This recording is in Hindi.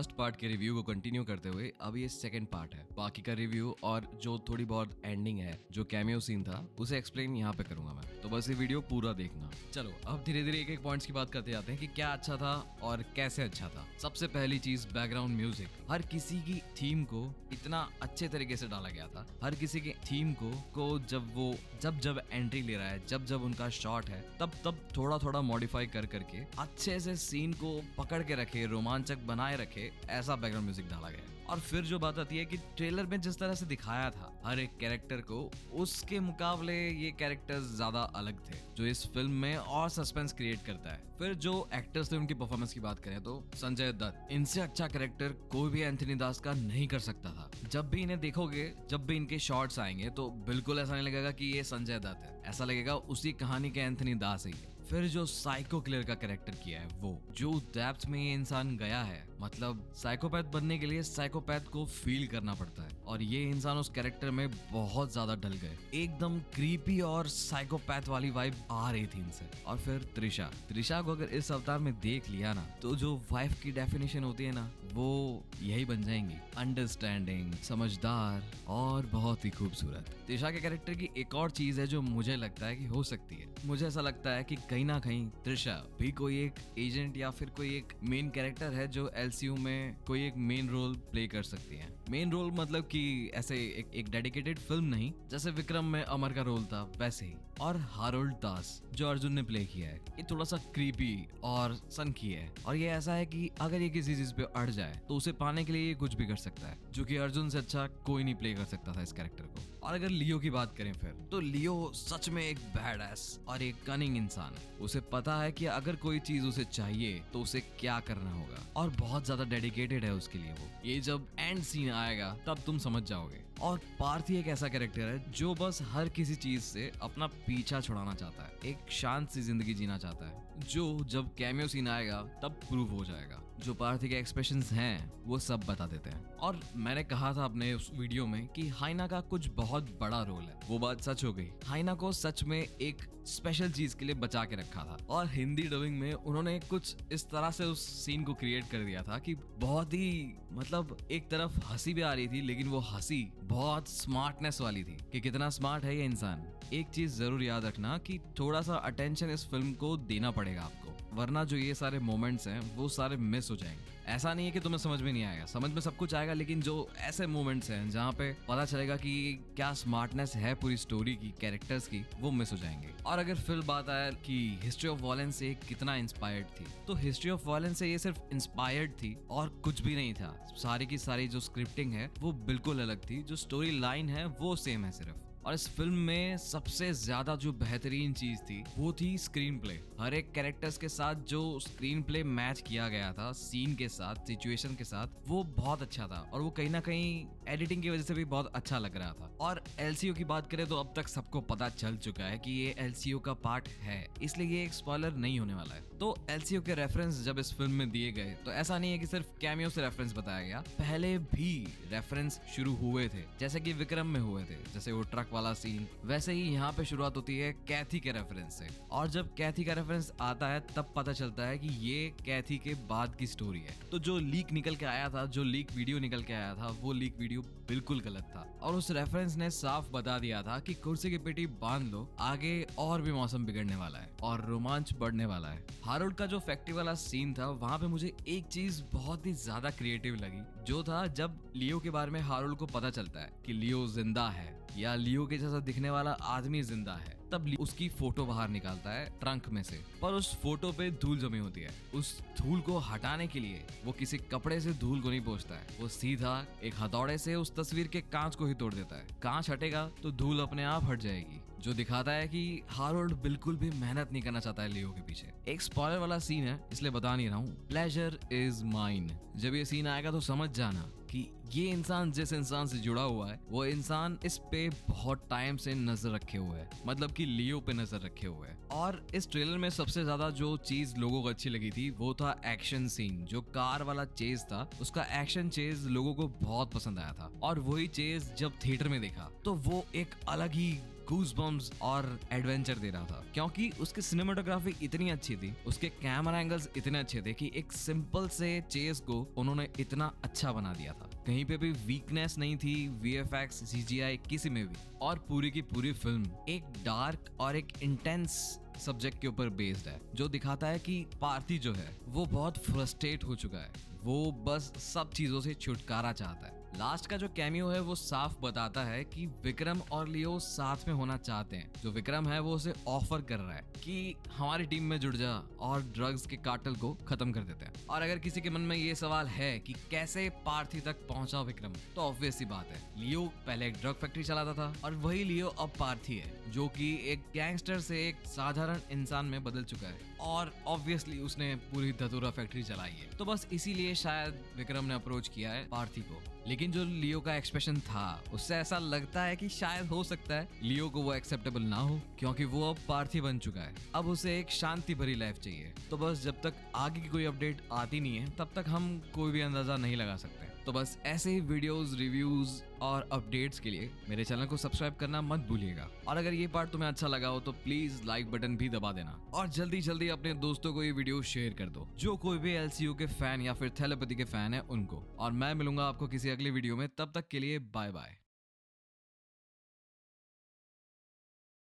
फर्स्ट पार्ट के रिव्यू को कंटिन्यू करते हुए अब ये सेकंड पार्ट है। बाकी का रिव्यू और जो थोड़ी बहुत एंडिंग है, जो कैमियो सीन था, उसे एक्सप्लेन यहाँ पे करूंगा मैं, तो बस ये वीडियो पूरा देखना। चलो अब धीरे धीरे एक एक पॉइंट्स की बात करते जाते हैं कि क्या अच्छा था और कैसे अच्छा था। सबसे पहली चीज बैकग्राउंड म्यूजिक। हर किसी की थीम को इतना अच्छे तरीके से डाला गया था। हर किसी के थीम को जब एंट्री ले रहा है, जब उनका शॉट है, तब थोड़ा थोड़ा मॉडिफाई करके अच्छे से सीन को पकड़ के रखे, रोमांचक बनाए रखे, ऐसा बैकग्राउंड म्यूजिक डाला गया है। और फिर जो बात आती है कि ट्रेलर में जिस तरह से दिखाया था हर एक कैरेक्टर को, उसके मुकाबले ये कैरेक्टर्स ज्यादा अलग थे, जो इस फिल्म में और सस्पेंस क्रिएट करता है। फिर जो एक्टर्स थे उनकी परफॉर्मेंस की बात करें तो संजय दत्त, इनसे अच्छा कैरेक्टर कोई भी एंथनी दास का नहीं कर सकता था। जब भी इन्हें देखोगे, जब भी इनके शॉट्स आएंगे, तो बिल्कुल ऐसा नहीं लगेगा कि ये संजय दत्त है, ऐसा लगेगा उसी कहानी के एंथनी दास ही है। फिर जो साइको किलर का कैरेक्टर किया है, वो जो डेप्थ में ये इंसान गया है, मतलब साइकोपैथ बनने के लिए साइकोपैथ को फील करना पड़ता है, और ये इंसान उस कैरेक्टर में बहुत ज्यादा ढल गए। एकदम क्रीपी और साइकोपैथ वाली वाइब आ रही थी इनसे। और फिर त्रिशा को अगर इस अवतार में देख लिया ना, तो जो वाइफ की डेफिनेशन होती है ना, वो यही बन जाएंगी। अंडरस्टैंडिंग, समझदार और बहुत ही खूबसूरत। त्रिशा के कैरेक्टर की एक और चीज है जो मुझे लगता है कि हो सकती है। मुझे ऐसा लगता है कि कहीं ना कहीं त्रिशा भी कोई एक एजेंट या फिर कोई एक मेन कैरेक्टर है जो एलसीयू में कोई एक मेन रोल प्ले कर सकती है। मेन रोल मतलब कि ऐसे एक डेडिकेटेड फिल्म नहीं, जैसे विक्रम में अमर का रोल था वैसे ही। और हारोल्ड दास जो अर्जुन ने प्ले किया है, ये थोड़ा सा क्रीपी और सनकी है, और ये ऐसा है कि अगर ये किसी चीज पे अड़ जाए तो उसे पाने के लिए ये कुछ भी कर सकता है, जो कि अर्जुन से अच्छा कोई नहीं प्ले कर सकता था इस कैरेक्टर को। और अगर लियो की बात करें फिर, तो लियो सच में एक बैडएस और एक कनिंग इंसान है। उसे पता है कि अगर कोई चीज उसे चाहिए तो उसे क्या करना होगा, और बहुत ज्यादा डेडिकेटेड है उसके लिए वो। ये जब एंड सीन आएगा तब तुम समझ जाओगे। और पार्थी एक ऐसा कैरेक्टर है जो बस हर किसी चीज से अपना पीछा छुड़ाना चाहता है, एक शांत सी जिंदगी जीना चाहता है, जो जब कैमियो सीन आएगा तब प्रूव हो जाएगा। जो पार्थी के एक्सप्रेशंस हैं वो सब बता देते हैं। और मैंने कहा था अपने उस वीडियो में कि हाइना का कुछ बहुत बड़ा रोल है, वो बात सच हो गई। हाइना को सच में एक स्पेशल चीज के लिए बचा के रखा था, और हिंदी डबिंग में उन्होंने कुछ इस तरह से उस सीन को क्रिएट कर दिया था कि बहुत ही, मतलब एक तरफ हंसी भी आ रही थी, लेकिन वो हंसी बहुत स्मार्टनेस वाली थी कि कितना स्मार्ट है ये इंसान। एक चीज जरूर याद रखना कि थोड़ा सा अटेंशन इस फिल्म को देना पड़ेगा आपको, वरना जो ये सारे मोमेंट्स हैं वो सारे मिस हो जाएंगे। ऐसा नहीं है कि तुम्हें समझ में नहीं आएगा, समझ में सब कुछ आएगा, लेकिन जो ऐसे मोमेंट्स हैं जहाँ पे पता चलेगा कि क्या स्मार्टनेस है पूरी स्टोरी की, कैरेक्टर्स की, वो मिस हो जाएंगे। और अगर फिर बात आया कि हिस्ट्री ऑफ वायलेंस से कितना इंस्पायर्ड थी, तो हिस्ट्री ऑफ वायलेंस से ये सिर्फ इंस्पायर्ड थी और कुछ भी नहीं था। सारी की सारी जो स्क्रिप्टिंग है वो बिल्कुल अलग थी, जो स्टोरी लाइन है वो सेम है सिर्फ। और इस फिल्म में सबसे ज्यादा जो बेहतरीन चीज थी वो थी स्क्रीन प्ले। हर एक कैरेक्टर्स के साथ जो स्क्रीन प्ले मैच किया गया था, सीन के साथ, सिचुएशन के साथ, वो बहुत अच्छा था, और वो कहीं ना कहीं एडिटिंग की वजह से भी बहुत अच्छा लग रहा था। और एलसीयू की बात करें तो अब तक सबको पता चल चुका है कि ये एलसीयू का पार्ट है, इसलिए ये एक स्पॉइलर नहीं होने वाला है। तो एलसीयू के रेफरेंस जब इस फिल्म में दिए गए तो ऐसा नहीं है कि सिर्फ कैमियो से रेफरेंस बताया गया, पहले भी रेफरेंस शुरू हुए थे, जैसे कि विक्रम में हुए थे, जैसे वो ट्रक वाला सीन, वैसे ही यहाँ पे शुरुआत होती है कैथी के रेफरेंस से। और जब कैथी का रेफरेंस आता है तब पता चलता है कि ये कैथी के बाद की स्टोरी है। तो जो लीक निकल के आया था, जो लीक वीडियो निकल के आया था, वो लीक वीडियो बिल्कुल गलत था, और उस रेफरेंस ने साफ बता दिया था कि कुर्सी की पेटी बांध लो, आगे और भी मौसम बिगड़ने वाला है और रोमांच बढ़ने वाला है। हारोल्ड का जो फैक्ट्री वाला सीन था, वहां पे मुझे एक चीज बहुत ही ज्यादा क्रिएटिव लगी, जो था जब लियो के बारे में हारोल्ड को पता चलता है कि लियो जिंदा है, या लियो के जैसा दिखने वाला आदमी जिंदा है, तब उसकी फोटो बाहर निकालता है ट्रंक में से, पर उस फोटो पे धूल जमी होती है। उस धूल को हटाने के लिए वो किसी कपड़े से धूल को नहीं पोंछता है, वो सीधा एक हथौड़े से उस तस्वीर के कांच को ही तोड़ देता है। कांच हटेगा तो धूल अपने आप हट जाएगी, जो दिखाता है कि हारोल्ड बिल्कुल भी मेहनत नहीं करना चाहता है लियो के पीछे। एक स्पॉइलर वाला सीन है इसलिए बता नहीं रहा हूँ, प्लेजर इज माइन। जब ये सीन आएगा तो समझ जाना कि ये इंसान जिस इंसान से जुड़ा हुआ है, वो इंसान इस पे बहुत टाइम से नजर रखे हुए है, मतलब कि लियो पे नजर रखे हुए है। और इस ट्रेलर में सबसे ज्यादा जो चीज लोगों को अच्छी लगी थी वो था एक्शन सीन। जो कार वाला चेज था, उसका एक्शन चेज लोगों को बहुत पसंद आया था, और वही चेज जब थिएटर में देखा तो वो एक अलग ही गूज़बम्प्स और एडवेंचर दे रहा था, क्योंकि उसकी सिनेमेटोग्राफी इतनी अच्छी थी, उसके कैमरा एंगल्स इतने अच्छे थे कि एक सिंपल से चेस को उन्होंने इतना अच्छा बना दिया था। कहीं पे भी वीकनेस नहीं थी, वीएफएक्स, सीजीआई किसी में भी। और पूरी की पूरी फिल्म एक डार्क और एक इंटेंस सब्जेक्ट के ऊपर बेस्ड है, जो दिखाता है कि पार्थी जो है वो बहुत फ्रस्ट्रेट हो चुका है, वो बस सब चीजों से छुटकारा चाहता है। लास्ट का जो कैमियो है वो साफ बताता है कि विक्रम और लियो साथ में होना चाहते हैं। जो विक्रम है वो उसे ऑफर कर रहा है कि हमारी टीम में जुड़ जा और ड्रग्स के कार्टेल को खत्म कर देते हैं। और अगर किसी के मन में ये सवाल है कि कैसे पार्थी तक पहुंचा विक्रम, तो ऑब्वियस सी बात है, लियो पहले एक ड्रग फैक्ट्री चलाता था और वही लियो अब पार्थी है, जो कि एक गैंगस्टर से एक साधारण इंसान में बदल चुका है और ऑब्वियसली उसने पूरी धतूरा फैक्ट्री चलाई है। तो बस इसीलिए शायद विक्रम ने अप्रोच किया है पार्थी को। लेकिन जो लियो का एक्सप्रेशन था उससे ऐसा लगता है कि शायद हो सकता है लियो को वो एक्सेप्टेबल ना हो, क्योंकि वो अब पार्थी बन चुका है। अब उसे एक शांति भरी लाइफ चाहिए। तो बस जब तक आगे की कोई अपडेट आती नहीं है तब तक हम कोई भी अंदाजा नहीं लगा सकते। तो बस ऐसे ही वीडियोस, रिव्यूज और अपडेट्स के लिए मेरे चैनल को सब्सक्राइब करना मत भूलिएगा। और अगर ये पार्ट तुम्हें अच्छा लगा हो तो प्लीज लाइक बटन भी दबा देना और जल्दी जल्दी अपने दोस्तों को ये वीडियो शेयर कर दो, जो कोई भी एलसीयू के फैन या फिर थेलेपैथी के फैन है उनको। और मैं मिलूंगा आपको किसी अगले वीडियो में, तब तक के लिए बाय बाय।